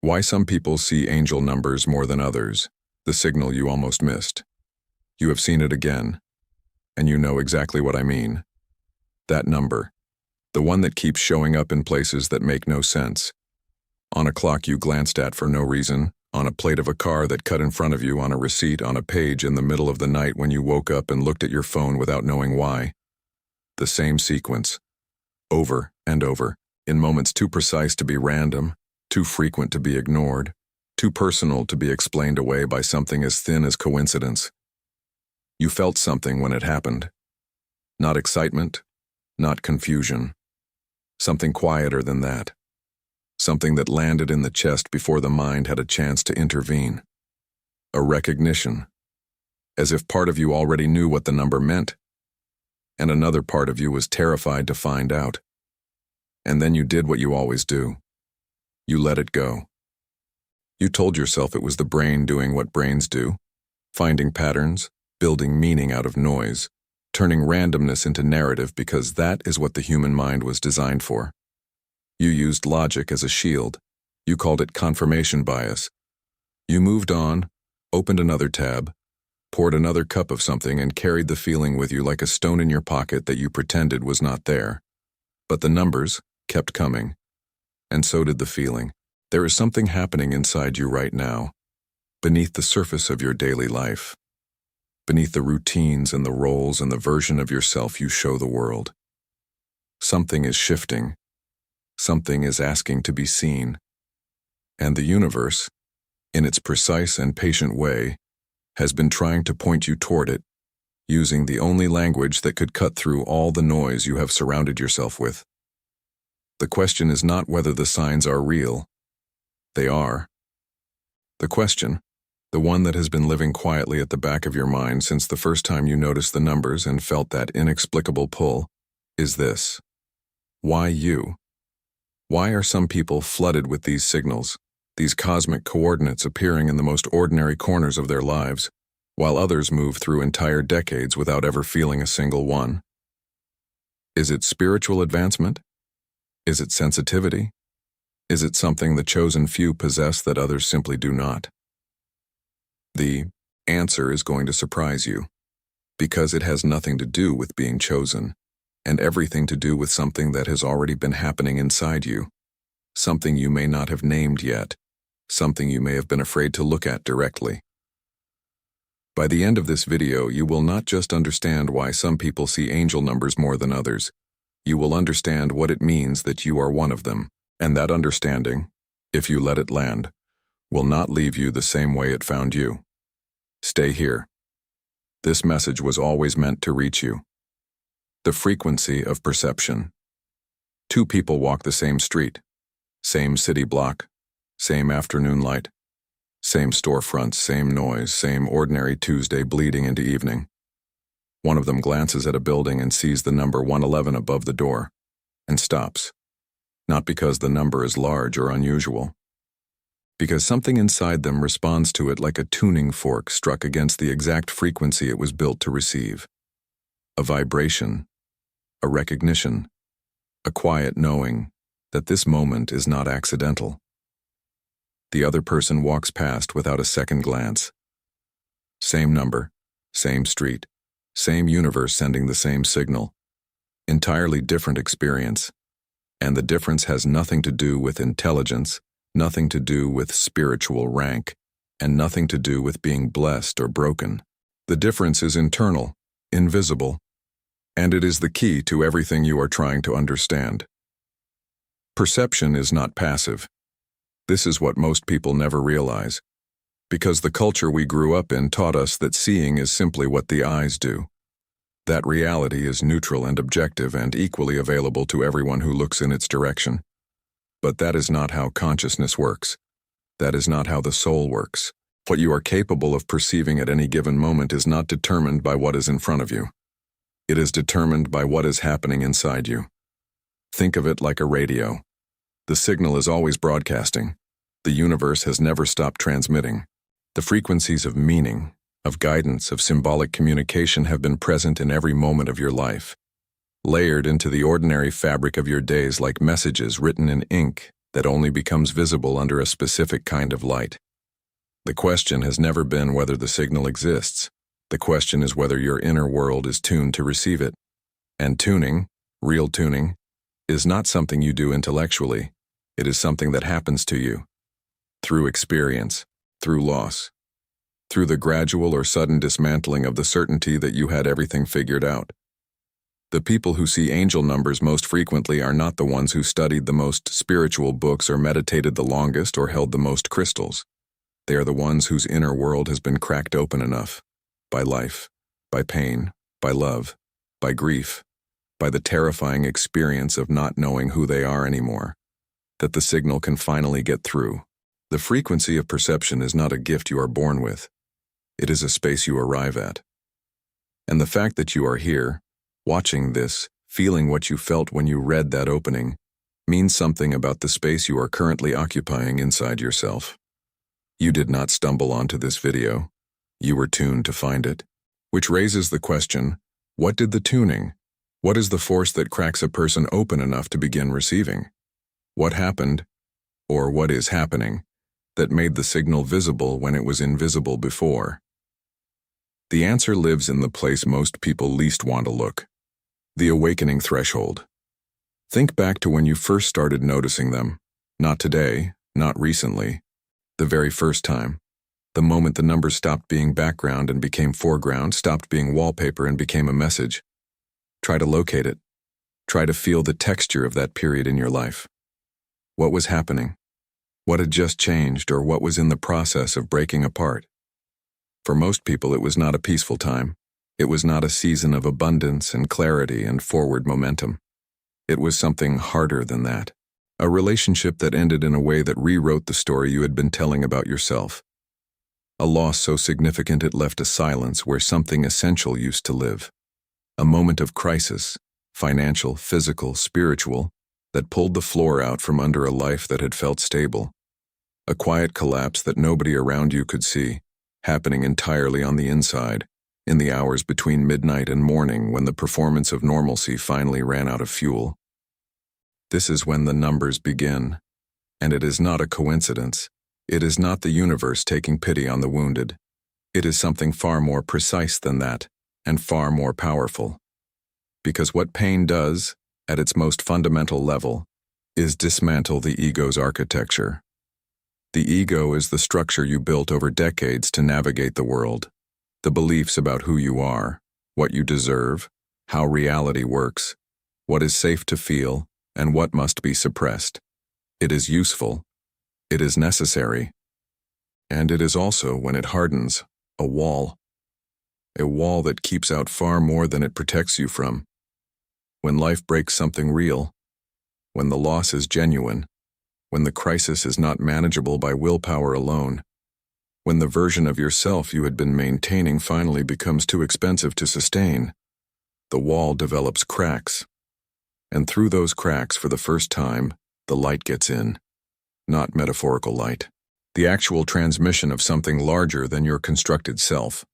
Why some people see angel numbers more than others, the signal you almost missed. You have seen it again, and you know exactly what I mean. That number, the one that keeps showing up in places that make no sense. On a clock you glanced at for no reason, on a plate of a car that cut in front of you, on a receipt, on a page in the middle of the night when you woke up and looked at your phone without knowing why. The same sequence, over and over, in moments too precise to be random, too frequent to be ignored, too personal to be explained away by something as thin as coincidence. You felt something when it happened. Not excitement, not confusion. Something quieter than that. Something that landed in the chest before the mind had a chance to intervene. A recognition, as if part of you already knew what the number meant, and another part of you was terrified to find out. And then you did what you always do. You let it go. You told yourself it was the brain doing what brains do, finding patterns, building meaning out of noise, turning randomness into narrative because that is what the human mind was designed for. You used logic as a shield. You called it confirmation bias. You moved on, opened another tab, poured another cup of something and carried the feeling with you like a stone in your pocket that you pretended was not there. But the numbers kept coming, and so did the feeling. There is something happening inside you right now, beneath the surface of your daily life, beneath the routines and the roles and the version of yourself you show the world. Something is shifting. Something is asking to be seen. And the universe, in its precise and patient way, has been trying to point you toward it, using the only language that could cut through all the noise you have surrounded yourself with. The question is not whether the signs are real. They are. The question, the one that has been living quietly at the back of your mind since the first time you noticed the numbers and felt that inexplicable pull, is this. Why you? Why are some people flooded with these signals, these cosmic coordinates appearing in the most ordinary corners of their lives, while others move through entire decades without ever feeling a single one? Is it spiritual advancement? Is it sensitivity? Is it something the chosen few possess that others simply do not? The answer is going to surprise you, because it has nothing to do with being chosen, and everything to do with something that has already been happening inside you, something you may not have named yet, something you may have been afraid to look at directly. By the end of this video, you will not just understand why some people see angel numbers more than others. You will understand what it means that you are one of them, and that understanding, if you let it land, will not leave you the same way it found you. Stay here. This message was always meant to reach you. The frequency of perception. Two people walk the same street, same city block, same afternoon light, same storefronts, same noise, same ordinary Tuesday bleeding into evening. One of them glances at a building and sees the number 111 above the door, and stops. Not because the number is large or unusual, because something inside them responds to it like a tuning fork struck against the exact frequency it was built to receive. A vibration, a recognition, a quiet knowing that this moment is not accidental. The other person walks past without a second glance. Same number, same street, same universe sending the same signal. Entirely different experience. And the difference has nothing to do with intelligence, nothing to do with spiritual rank, and nothing to do with being blessed or broken. The difference is internal, invisible, and it is the key to everything you are trying to understand. Perception is not passive. This is what most people never realize, because the culture we grew up in taught us that seeing is simply what the eyes do. That reality is neutral and objective and equally available to everyone who looks in its direction. But that is not how consciousness works. That is not how the soul works. What you are capable of perceiving at any given moment is not determined by what is in front of you. It is determined by what is happening inside you. Think of it like a radio. The signal is always broadcasting. The universe has never stopped transmitting. The frequencies of meaning, of guidance, of symbolic communication have been present in every moment of your life, layered into the ordinary fabric of your days like messages written in ink that only becomes visible under a specific kind of light. The question has never been whether the signal exists. The question is whether your inner world is tuned to receive it. And tuning, real tuning, is not something you do intellectually. It is something that happens to you. Through experience, through loss, through the gradual or sudden dismantling of the certainty that you had everything figured out. The people who see angel numbers most frequently are not the ones who studied the most spiritual books or meditated the longest or held the most crystals. They are the ones whose inner world has been cracked open enough, by life, by pain, by love, by grief, by the terrifying experience of not knowing who they are anymore, that the signal can finally get through. The frequency of perception is not a gift you are born with. It is a space you arrive at. And the fact that you are here, watching this, feeling what you felt when you read that opening, means something about the space you are currently occupying inside yourself. You did not stumble onto this video. You were tuned to find it. Which raises the question, what did the tuning? What is the force that cracks a person open enough to begin receiving? What happened, or what is happening, that made the signal visible when it was invisible before? The answer lives in the place most people least want to look. The awakening threshold. Think back to when you first started noticing them. Not today, not recently. The very first time. The moment the numbers stopped being background and became foreground, stopped being wallpaper and became a message. Try to locate it. Try to feel the texture of that period in your life. What was happening? What had just changed, or what was in the process of breaking apart? For most people, it was not a peaceful time. It was not a season of abundance and clarity and forward momentum. It was something harder than that. A relationship that ended in a way that rewrote the story you had been telling about yourself. A loss so significant it left a silence where something essential used to live. A moment of crisis, financial, physical, spiritual, that pulled the floor out from under a life that had felt stable. A quiet collapse that nobody around you could see, happening entirely on the inside, in the hours between midnight and morning when the performance of normalcy finally ran out of fuel. This is when the numbers begin, and it is not a coincidence. It is not the universe taking pity on the wounded. It is something far more precise than that, and far more powerful. Because what pain does, at its most fundamental level, is dismantle the ego's architecture. The ego is the structure you built over decades to navigate the world. The beliefs about who you are, what you deserve, how reality works, what is safe to feel, and what must be suppressed. It is useful. It is necessary. And it is also, when it hardens, a wall. A wall that keeps out far more than it protects you from. When life breaks something real, when the loss is genuine, when the crisis is not manageable by willpower alone, when the version of yourself you had been maintaining finally becomes too expensive to sustain, the wall develops cracks. And through those cracks, for the first time, the light gets in. Not metaphorical light. The actual transmission of something larger than your constructed self.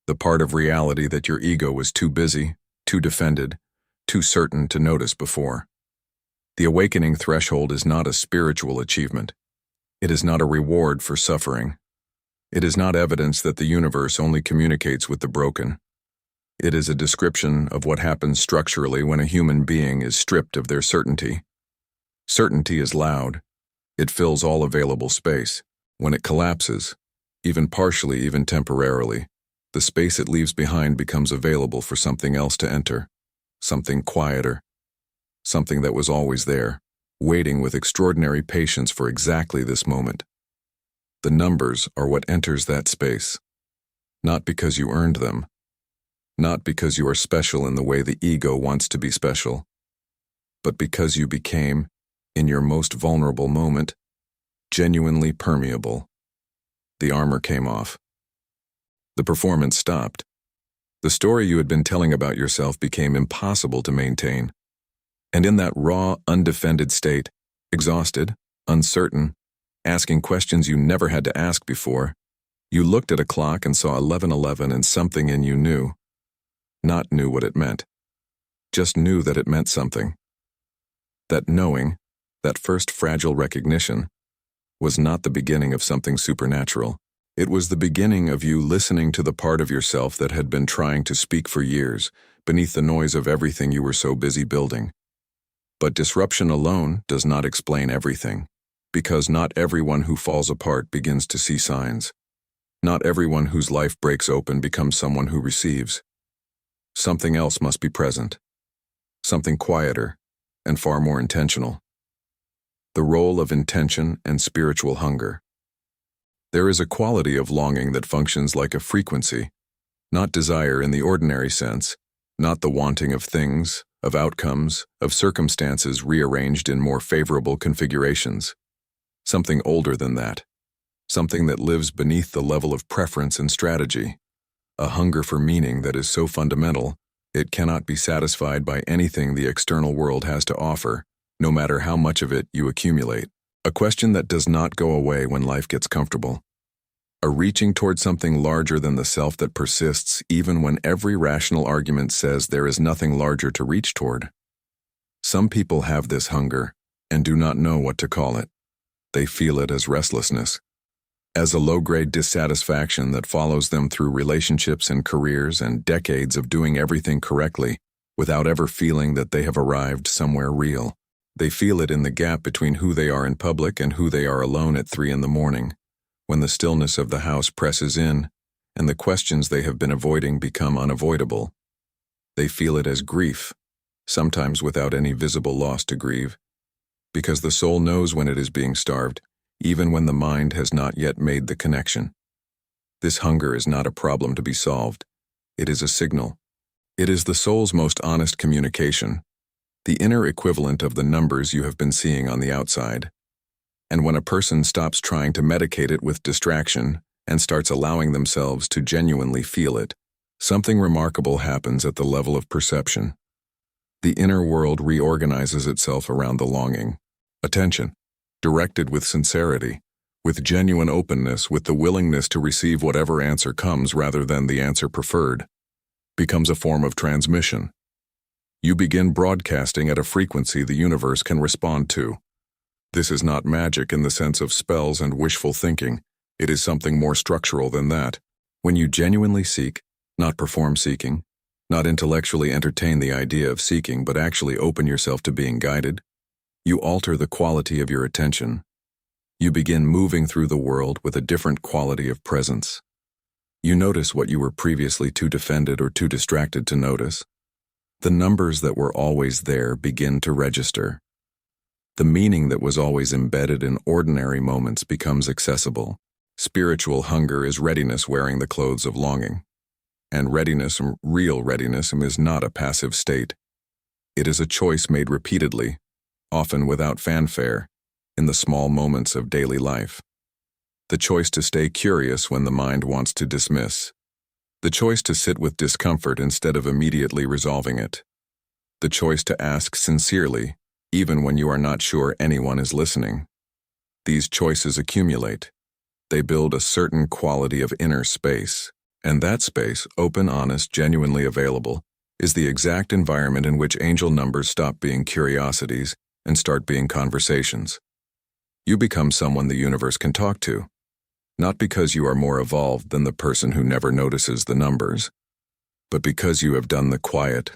The part of reality that your ego was too busy, too defended, too certain to notice before. The awakening threshold is not a spiritual achievement. It is not a reward for suffering. It is not evidence that the universe only communicates with the broken. It is a description of what happens structurally when a human being is stripped of their certainty. Certainty is loud. It fills all available space. When it collapses, even partially, even temporarily, the space it leaves behind becomes available for something else to enter, something quieter, something that was always there, waiting with extraordinary patience for exactly this moment. The numbers are what enters that space, not because you earned them, not because you are special in the way the ego wants to be special, but because you became, in your most vulnerable moment, genuinely permeable. The armor came off. The performance stopped. The story you had been telling about yourself became impossible to maintain. And in that raw, undefended state, exhausted, uncertain, asking questions you never had to ask before, you looked at a clock and saw 11:11, and something in you knew. Not knew what it meant. Just knew that it meant something. That knowing, That first fragile recognition was not the beginning of something supernatural. It was the beginning of you listening to the part of yourself that had been trying to speak for years, beneath the noise of everything you were so busy building. But disruption alone does not explain everything, because not everyone who falls apart begins to see signs. Not everyone whose life breaks open becomes someone who receives. Something else must be present. Something quieter and far more intentional. The role of intention and spiritual hunger. There is a quality of longing that functions like a frequency, not desire in the ordinary sense, not the wanting of things, of outcomes, of circumstances rearranged in more favorable configurations. Something older than that. Something that lives beneath the level of preference and strategy. A hunger for meaning that is so fundamental, it cannot be satisfied by anything the external world has to offer, no matter how much of it you accumulate. A question that does not go away when life gets comfortable. A reaching toward something larger than the self that persists even when every rational argument says there is nothing larger to reach toward. Some people have this hunger and do not know what to call it. They feel it as restlessness, as a low-grade dissatisfaction that follows them through relationships and careers and decades of doing everything correctly without ever feeling that they have arrived somewhere real. They feel it in the gap between who they are in public and who they are alone at 3 a.m, when the stillness of the house presses in and the questions they have been avoiding become unavoidable. They feel it as grief, sometimes without any visible loss to grieve, because the soul knows when it is being starved, even when the mind has not yet made the connection. This hunger is not a problem to be solved. It is a signal. It is the soul's most honest communication, the inner equivalent of the numbers you have been seeing on the outside. And when a person stops trying to medicate it with distraction and starts allowing themselves to genuinely feel it, something remarkable happens at the level of perception. The inner world reorganizes itself around the longing. Attention, directed with sincerity, with genuine openness, with the willingness to receive whatever answer comes rather than the answer preferred, becomes a form of transmission. You begin broadcasting at a frequency the universe can respond to. This is not magic in the sense of spells and wishful thinking. It is something more structural than that. When you genuinely seek, not perform seeking, not intellectually entertain the idea of seeking, but actually open yourself to being guided, you alter the quality of your attention. You begin moving through the world with a different quality of presence. You notice what you were previously too defended or too distracted to notice. The numbers that were always there begin to register. The meaning that was always embedded in ordinary moments becomes accessible. Spiritual hunger is readiness wearing the clothes of longing. And readiness, real readiness, is not a passive state. It is a choice made repeatedly, often without fanfare, in the small moments of daily life. The choice to stay curious when the mind wants to dismiss. The choice to sit with discomfort instead of immediately resolving it. The choice to ask sincerely, even when you are not sure anyone is listening. These choices accumulate. They build a certain quality of inner space, and that space, open, honest, genuinely available, is the exact environment in which angel numbers stop being curiosities and start being conversations. You become someone the universe can talk to, not because you are more evolved than the person who never notices the numbers, but because you have done the quiet,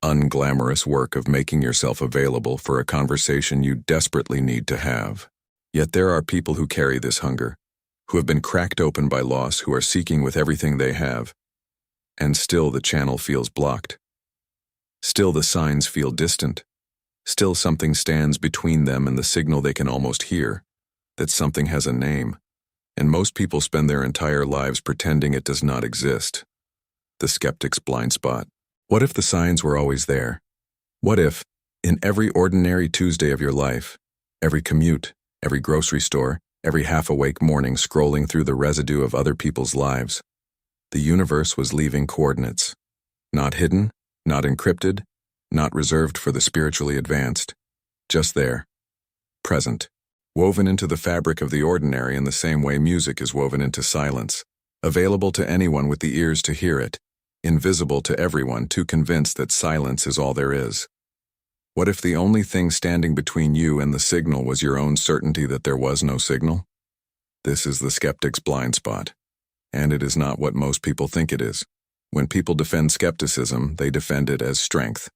unglamorous work of making yourself available for a conversation you desperately need to have. Yet there are people who carry this hunger, who have been cracked open by loss, who are seeking with everything they have, and still the channel feels blocked. Still the signs feel distant. Still something stands between them and the signal they can almost hear, that something has a name, and most people spend their entire lives pretending it does not exist. The skeptic's blind spot. What if the signs were always there? What if, in every ordinary Tuesday of your life, every commute, every grocery store, every half-awake morning scrolling through the residue of other people's lives, the universe was leaving coordinates, not hidden, not encrypted, not reserved for the spiritually advanced, just there, present, woven into the fabric of the ordinary in the same way music is woven into silence, available to anyone with the ears to hear it, invisible to everyone too convinced that silence is all there is. What if the only thing standing between you and the signal was your own certainty that there was no signal? This is the skeptic's blind spot, and it is not what most people think it is. When people defend skepticism, they defend it as strength,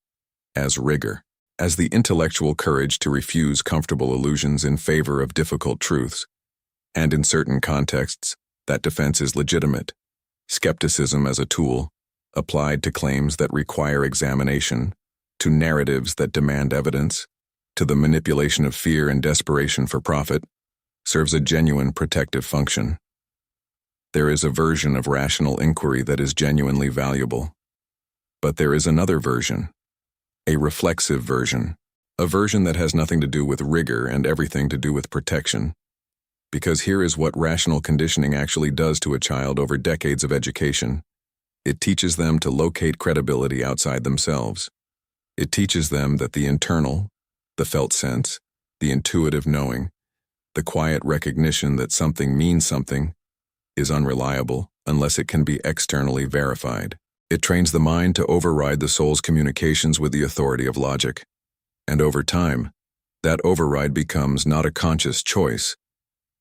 as rigor, as the intellectual courage to refuse comfortable illusions in favor of difficult truths. And in certain contexts, that defense is legitimate. Skepticism as a tool, applied to claims that require examination, to narratives that demand evidence, to the manipulation of fear and desperation for profit, serves a genuine protective function. There is a version of rational inquiry that is genuinely valuable. But there is another version, a reflexive version, a version that has nothing to do with rigor and everything to do with protection. Because here is what rational conditioning actually does to a child over decades of education. It teaches them to locate credibility outside themselves. It teaches them that the internal, the felt sense, the intuitive knowing, the quiet recognition that something means something, is unreliable unless it can be externally verified. It trains the mind to override the soul's communications with the authority of logic. And over time, that override becomes not a conscious choice,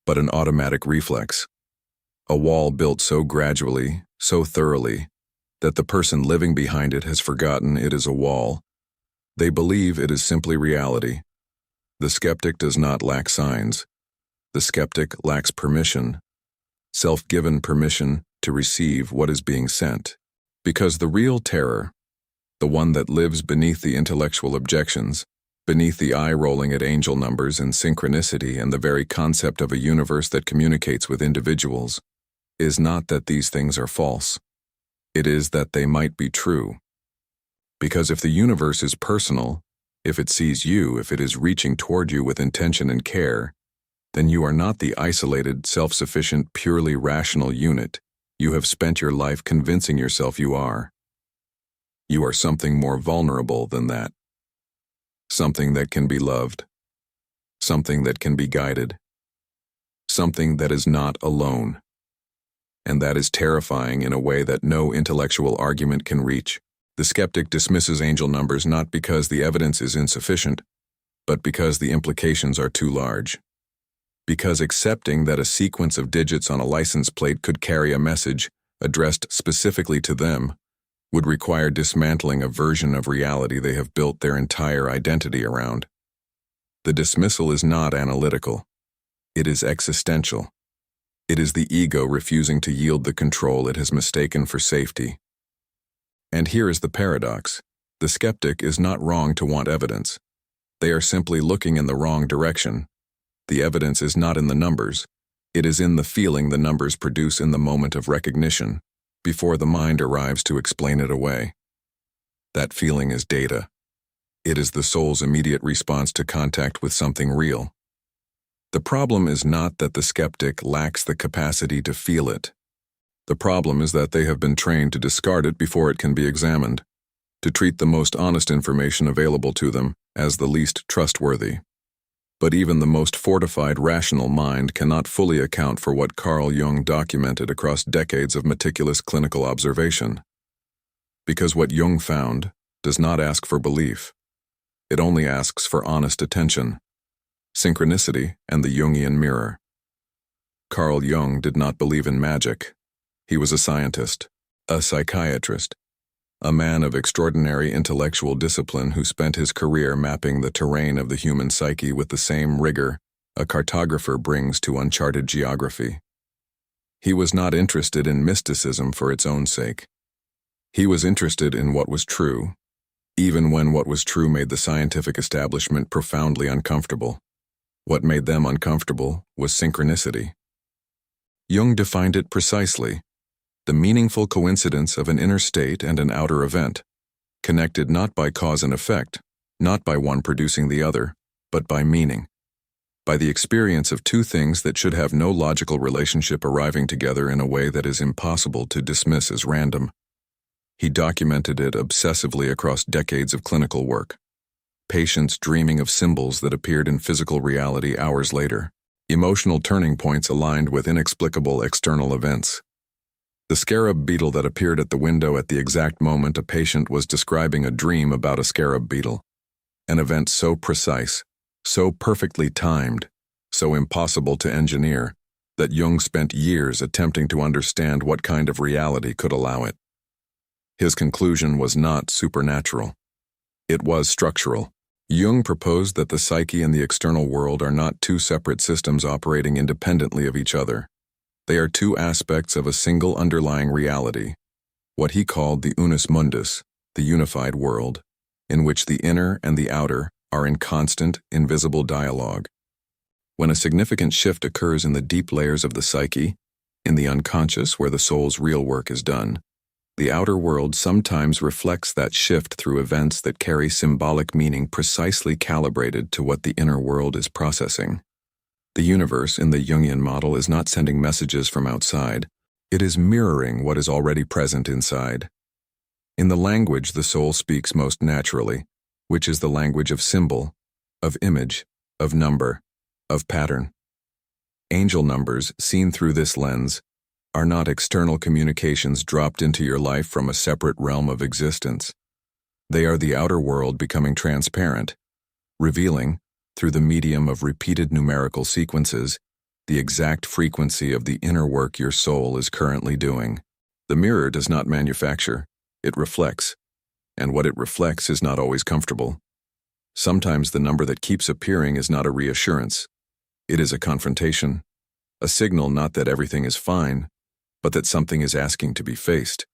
but an automatic reflex. A wall built so gradually, so thoroughly, that the person living behind it has forgotten it is a wall. They believe it is simply reality. The skeptic does not lack signs. The skeptic lacks permission, self-given permission to receive what is being sent. Because the real terror, the one that lives beneath the intellectual objections, beneath the eye-rolling at angel numbers and synchronicity and the very concept of a universe that communicates with individuals, is not that these things are false. It is that they might be true. Because if the universe is personal, if it sees you, if it is reaching toward you with intention and care, then you are not the isolated, self-sufficient, purely rational unit you have spent your life convincing yourself you are. You are something more vulnerable than that. Something that can be loved. Something that can be guided. Something that is not alone. And that is terrifying in a way that no intellectual argument can reach. The skeptic dismisses angel numbers not because the evidence is insufficient, but because the implications are too large. Because accepting that a sequence of digits on a license plate could carry a message addressed specifically to them would require dismantling a version of reality they have built their entire identity around. The dismissal is not analytical. It is existential. It is the ego refusing to yield the control it has mistaken for safety. And here is the paradox. The skeptic is not wrong to want evidence. They are simply looking in the wrong direction. The evidence is not in the numbers. It is in the feeling the numbers produce in the moment of recognition, before the mind arrives to explain it away. That feeling is data. It is the soul's immediate response to contact with something real. The problem is not that the skeptic lacks the capacity to feel it. The problem is that they have been trained to discard it before it can be examined, to treat the most honest information available to them as the least trustworthy. But even the most fortified rational mind cannot fully account for what Carl Jung documented across decades of meticulous clinical observation. Because what Jung found does not ask for belief. It only asks for honest attention. Synchronicity and the Jungian mirror. Carl Jung did not believe in magic. He was a scientist, a psychiatrist, a man of extraordinary intellectual discipline who spent his career mapping the terrain of the human psyche with the same rigor a cartographer brings to uncharted geography. He was not interested in mysticism for its own sake. He was interested in what was true, even when what was true made the scientific establishment profoundly uncomfortable. What made them uncomfortable was synchronicity. Jung defined it precisely: the meaningful coincidence of an inner state and an outer event, connected not by cause and effect, not by one producing the other, but by meaning, by the experience of two things that should have no logical relationship arriving together in a way that is impossible to dismiss as random. He documented it obsessively across decades of clinical work. Patients dreaming of symbols that appeared in physical reality hours later. Emotional turning points aligned with inexplicable external events. The scarab beetle that appeared at the window at the exact moment a patient was describing a dream about a scarab beetle. An event so precise, so perfectly timed, so impossible to engineer, that Jung spent years attempting to understand what kind of reality could allow it. His conclusion was not supernatural. It was structural. Jung proposed that the psyche and the external world are not two separate systems operating independently of each other. They are two aspects of a single underlying reality, what he called the unus mundus, the unified world, in which the inner and the outer are in constant, invisible dialogue. When a significant shift occurs in the deep layers of the psyche, in the unconscious where the soul's real work is done, the outer world sometimes reflects that shift through events that carry symbolic meaning precisely calibrated to what the inner world is processing. The universe in the Jungian model is not sending messages from outside. It is mirroring what is already present inside. In the language the soul speaks most naturally, which is the language of symbol, of image, of number, of pattern. Angel numbers, seen through this lens, are not external communications dropped into your life from a separate realm of existence. They are the outer world becoming transparent, revealing, through the medium of repeated numerical sequences, the exact frequency of the inner work your soul is currently doing. The mirror does not manufacture, it reflects, and what it reflects is not always comfortable. Sometimes the number that keeps appearing is not a reassurance. It is a confrontation, a signal not that everything is fine, but that something is asking to be faced.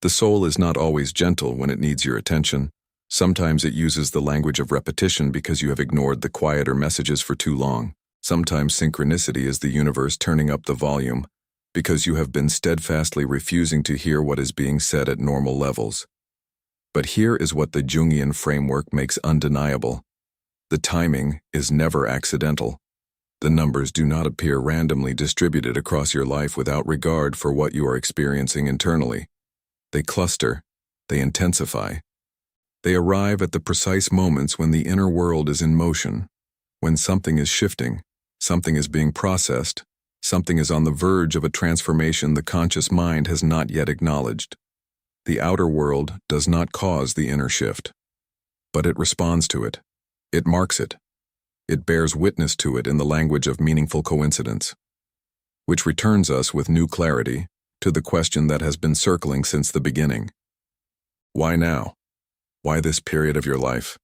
The soul is not always gentle when it needs your attention. Sometimes it uses the language of repetition because you have ignored the quieter messages for too long. Sometimes synchronicity is the universe turning up the volume because you have been steadfastly refusing to hear what is being said at normal levels. But here is what the Jungian framework makes undeniable. The timing is never accidental. The numbers do not appear randomly distributed across your life without regard for what you are experiencing internally. They cluster, they intensify. They arrive at the precise moments when the inner world is in motion, when something is shifting, something is being processed, something is on the verge of a transformation the conscious mind has not yet acknowledged. The outer world does not cause the inner shift, but it responds to it. It marks it. It bears witness to it in the language of meaningful coincidence, which returns us with new clarity to the question that has been circling since the beginning. Why now? Why this period of your life?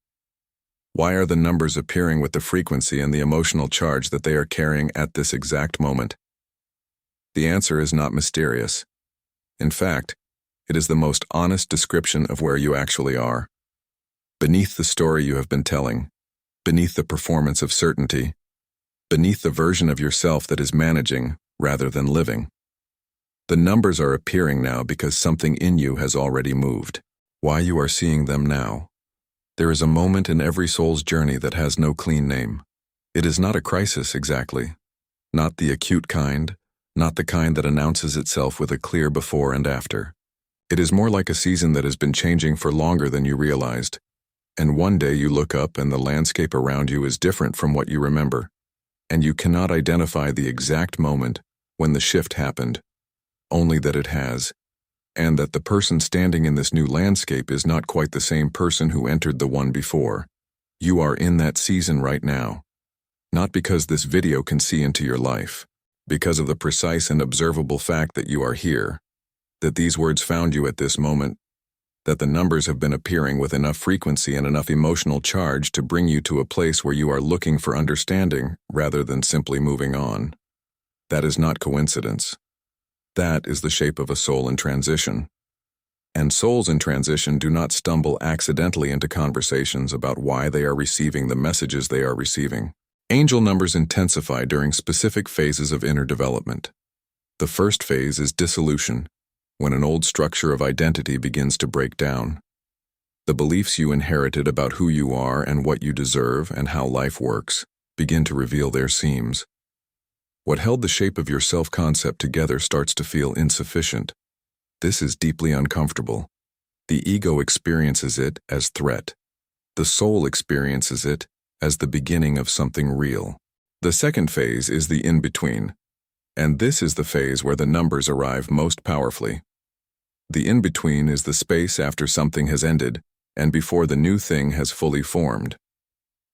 Why are the numbers appearing with the frequency and the emotional charge that they are carrying at this exact moment? The answer is not mysterious. In fact, it is the most honest description of where you actually are. Beneath the story you have been telling, beneath the performance of certainty, beneath the version of yourself that is managing rather than living. The numbers are appearing now because something in you has already moved. Why you are seeing them now? There is a moment in every soul's journey that has no clean name. It is not a crisis exactly, not the acute kind, not the kind that announces itself with a clear before and after. It is more like a season that has been changing for longer than you realized, and one day you look up and the landscape around you is different from what you remember, and you cannot identify the exact moment when the shift happened, only that it has, and that the person standing in this new landscape is not quite the same person who entered the one before. You are in that season right now, not because this video can see into your life, because of the precise and observable fact that you are here, that these words found you at this moment, that the numbers have been appearing with enough frequency and enough emotional charge to bring you to a place where you are looking for understanding rather than simply moving on. That is not coincidence. That is the shape of a soul in transition. And souls in transition do not stumble accidentally into conversations about why they are receiving the messages they are receiving. Angel numbers intensify during specific phases of inner development. The first phase is dissolution, when an old structure of identity begins to break down. The beliefs you inherited about who you are and what you deserve and how life works begin to reveal their seams. What held the shape of your self-concept together starts to feel insufficient. This is deeply uncomfortable. The ego experiences it as threat. The soul experiences it as the beginning of something real. The second phase is the in-between, and this is the phase where the numbers arrive most powerfully. The in-between is the space after something has ended and before the new thing has fully formed.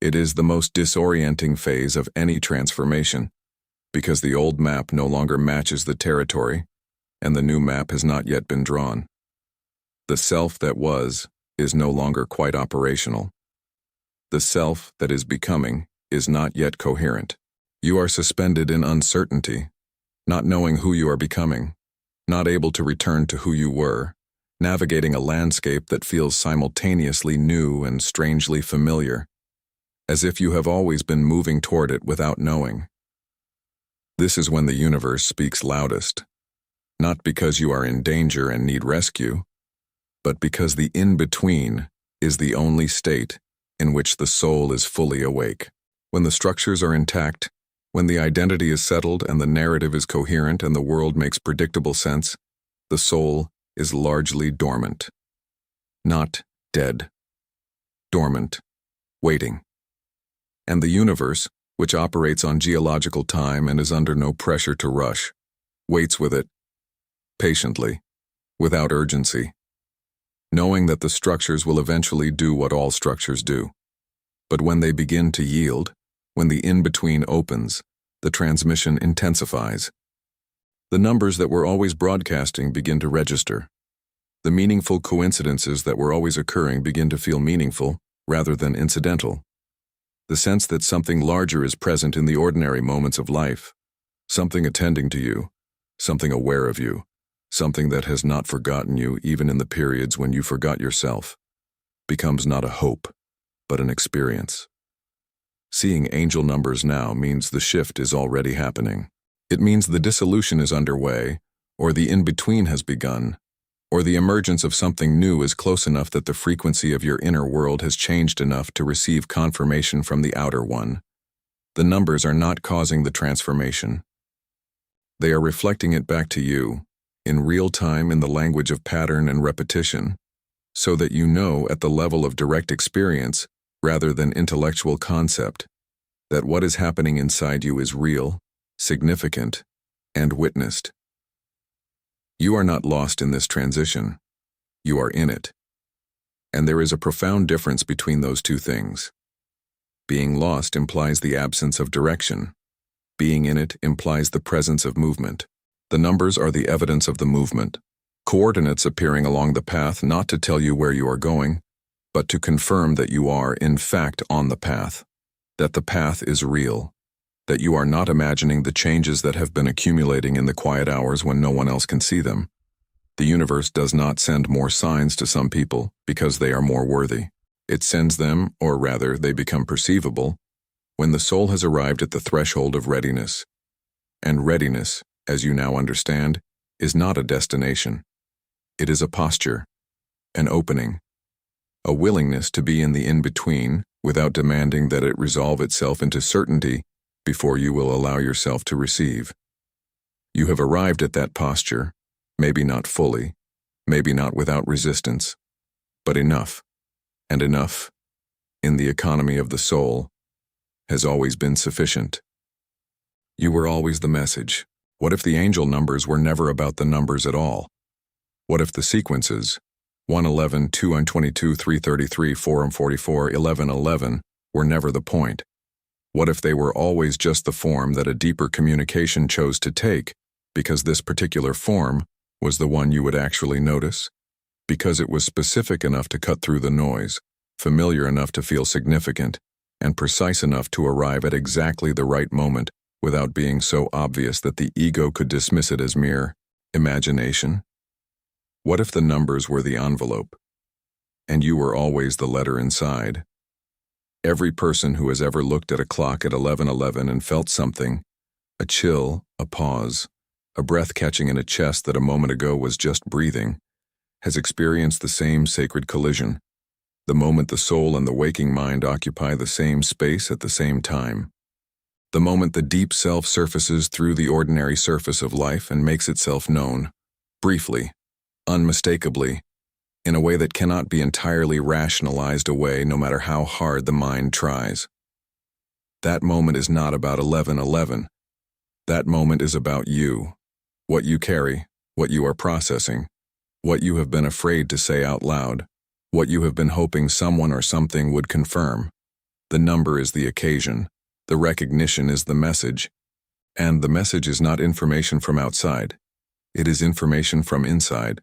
It is the most disorienting phase of any transformation, because the old map no longer matches the territory, and the new map has not yet been drawn. The self that was is no longer quite operational. The self that is becoming is not yet coherent. You are suspended in uncertainty, not knowing who you are becoming, not able to return to who you were, navigating a landscape that feels simultaneously new and strangely familiar, as if you have always been moving toward it without knowing. This is when the universe speaks loudest, not because you are in danger and need rescue, but because the in-between is the only state in which the soul is fully awake. When the structures are intact, when the identity is settled and the narrative is coherent and the world makes predictable sense, the soul is largely dormant. Not dead. Dormant. Waiting. And the universe, which operates on geological time and is under no pressure to rush, waits with it, patiently, without urgency, knowing that the structures will eventually do what all structures do. But when they begin to yield, when the in-between opens, the transmission intensifies. The numbers that were always broadcasting begin to register. The meaningful coincidences that were always occurring begin to feel meaningful rather than incidental. The sense that something larger is present in the ordinary moments of life, something attending to you, something aware of you, something that has not forgotten you even in the periods when you forgot yourself, becomes not a hope, but an experience. Seeing angel numbers now means the shift is already happening. It means the dissolution is underway, or the in-between has begun, or the emergence of something new is close enough that the frequency of your inner world has changed enough to receive confirmation from the outer one. The numbers are not causing the transformation. They are reflecting it back to you, in real time in the language of pattern and repetition, so that you know at the level of direct experience, rather than intellectual concept, that what is happening inside you is real, significant, and witnessed. You are not lost in this transition. You are in it. And there is a profound difference between those two things. Being lost implies the absence of direction. Being in it implies the presence of movement. The numbers are the evidence of the movement, coordinates appearing along the path not to tell you where you are going, but to confirm that you are, in fact, on the path, that the path is real, that you are not imagining the changes that have been accumulating in the quiet hours when no one else can see them. The universe does not send more signs to some people because they are more worthy. It sends them, or rather, they become perceivable, when the soul has arrived at the threshold of readiness. And readiness, as you now understand, is not a destination. It is a posture, an opening, a willingness to be in the in-between without demanding that it resolve itself into certainty before you will allow yourself to receive. You have arrived at that posture, maybe not fully, maybe not without resistance, but enough, and enough, in the economy of the soul, has always been sufficient. You were always the message. What if the angel numbers were never about the numbers at all? What if the sequences, 111, 222, 333, 444, 1111, were never the point? What if they were always just the form that a deeper communication chose to take, because this particular form was the one you would actually notice? Because it was specific enough to cut through the noise, familiar enough to feel significant, and precise enough to arrive at exactly the right moment without being so obvious that the ego could dismiss it as mere imagination? What if the numbers were the envelope, and you were always the letter inside? Every person who has ever looked at a clock at 11:11 and felt something, a chill, a pause, a breath catching in a chest that a moment ago was just breathing, has experienced the same sacred collision, the moment the soul and the waking mind occupy the same space at the same time. The moment the deep self surfaces through the ordinary surface of life and makes itself known, briefly, unmistakably, in a way that cannot be entirely rationalized away no matter how hard the mind tries. That moment is not about 11:11. That moment is about you, what you carry, what you are processing, what you have been afraid to say out loud, what you have been hoping someone or something would confirm. The number is the occasion, the recognition is the message, and the message is not information from outside. It is information from inside,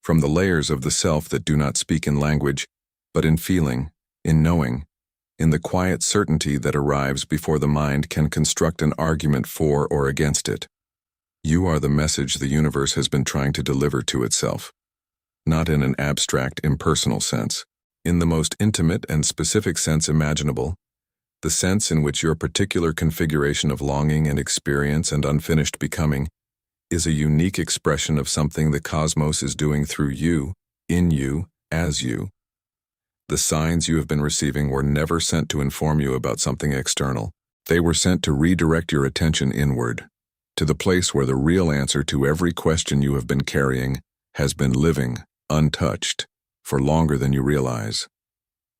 from the layers of the self that do not speak in language, but in feeling, in knowing, in the quiet certainty that arrives before the mind can construct an argument for or against it. You are the message the universe has been trying to deliver to itself, not in an abstract, impersonal sense, in the most intimate and specific sense imaginable, the sense in which your particular configuration of longing and experience and unfinished becoming is a unique expression of something the cosmos is doing through you, in you, as you. The signs you have been receiving were never sent to inform you about something external. They were sent to redirect your attention inward, to the place where the real answer to every question you have been carrying has been living, untouched, for longer than you realize.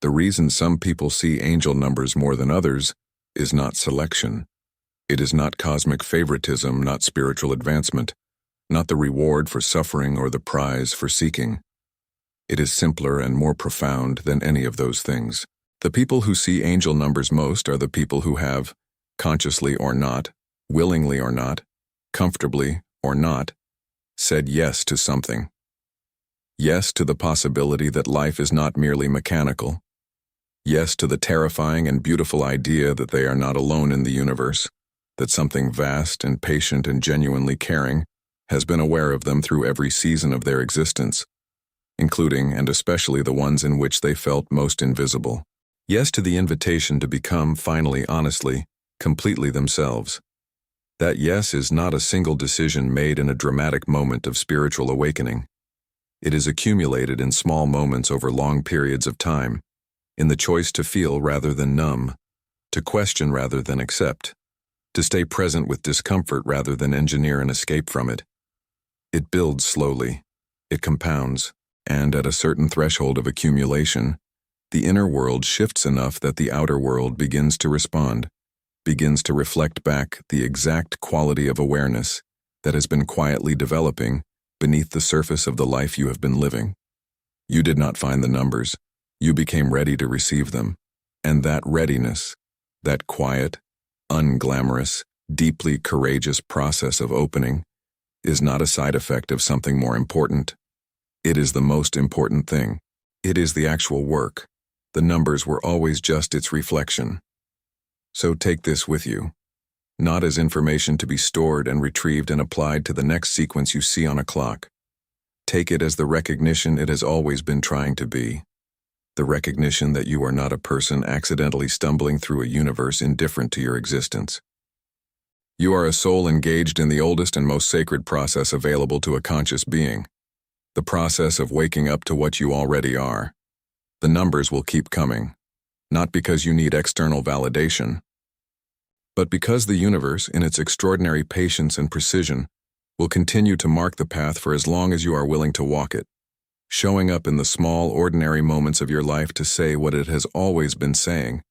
The reason some people see angel numbers more than others is not selection. It is not cosmic favoritism, not spiritual advancement, not the reward for suffering or the prize for seeking. It is simpler and more profound than any of those things. The people who see angel numbers most are the people who have, consciously or not, willingly or not, comfortably or not, said yes to something. Yes to the possibility that life is not merely mechanical. Yes to the terrifying and beautiful idea that they are not alone in the universe, that something vast and patient and genuinely caring has been aware of them through every season of their existence, including and especially the ones in which they felt most invisible. Yes to the invitation to become, finally, honestly, completely themselves. That yes is not a single decision made in a dramatic moment of spiritual awakening. It is accumulated in small moments over long periods of time, in the choice to feel rather than numb, to question rather than accept, to stay present with discomfort rather than engineer an escape from it. It builds slowly, it compounds, and at a certain threshold of accumulation, the inner world shifts enough that the outer world begins to respond, begins to reflect back the exact quality of awareness that has been quietly developing beneath the surface of the life you have been living. You did not find the numbers, you became ready to receive them, and that readiness, that quiet, unglamorous, deeply courageous process of opening, is not a side effect of something more important. It is the most important thing. It is the actual work. The numbers were always just its reflection. So take this with you, not as information to be stored and retrieved and applied to the next sequence you see on a clock. Take it as the recognition it has always been trying to be. The recognition that you are not a person accidentally stumbling through a universe indifferent to your existence. You are a soul engaged in the oldest and most sacred process available to a conscious being. The process of waking up to what you already are. The numbers will keep coming, not because you need external validation, but because the universe, in its extraordinary patience and precision, will continue to mark the path for as long as you are willing to walk it, showing up in the small, ordinary moments of your life to say what it has always been saying,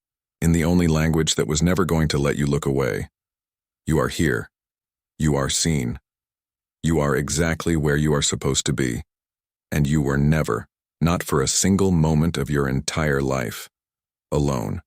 in the only language that was never going to let you look away. You are here. You are seen. You are exactly where you are supposed to be. And you were never, not for a single moment of your entire life, alone.